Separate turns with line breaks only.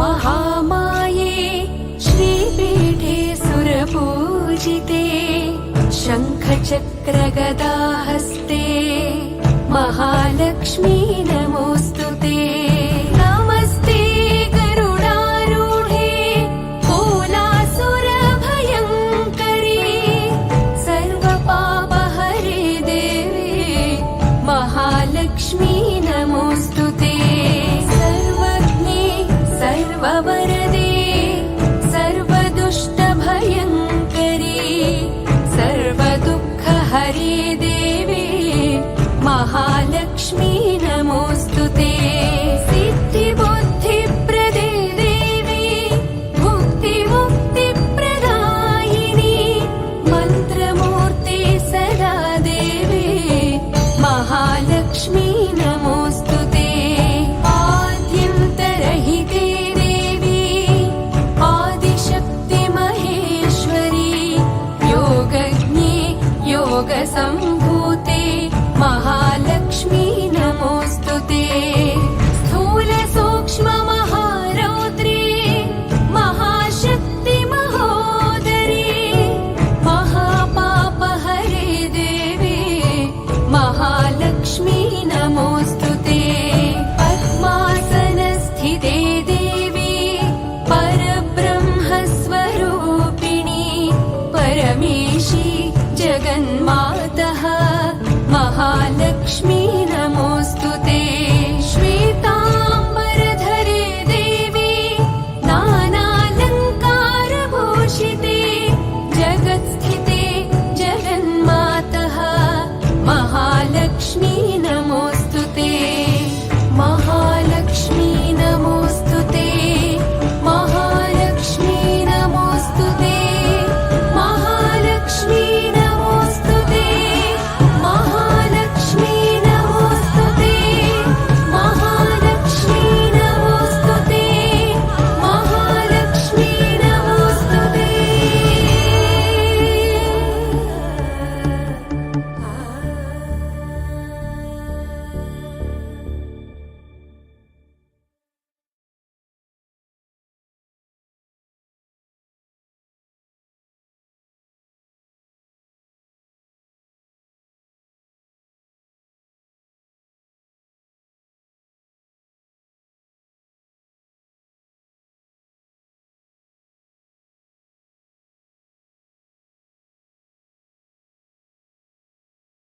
महामाये श्रीपीठे सुरपूजिते शङ्खचक्रगदाहस्ते महालक्ष्मी नमोऽस्तुते। नमस्ते गरुडारूढे कोलासुरभयङ्करी सर्वपापहरे देवी महालक्ष्मी नमोऽस्तुते। सर्वज्ञे सर्ववरदे सर्वदुष्टभयङ्करी सर्वदुःखहरे देवी महालक्ष्मी नमोऽस्तुते। सिद्धिबुद्धिप्रदे देवी भुक्तिमुक्तिप्रदायिनी मन्त्रमूर्ते सदा देवी महालक्ष्मी नमोऽस्तुते। आद्यन्तरहिते देवी आदिशक्तिमहेश्वरी योगज्ञे योगसम्भूते महालक्ष्मी नमोऽस्तुते।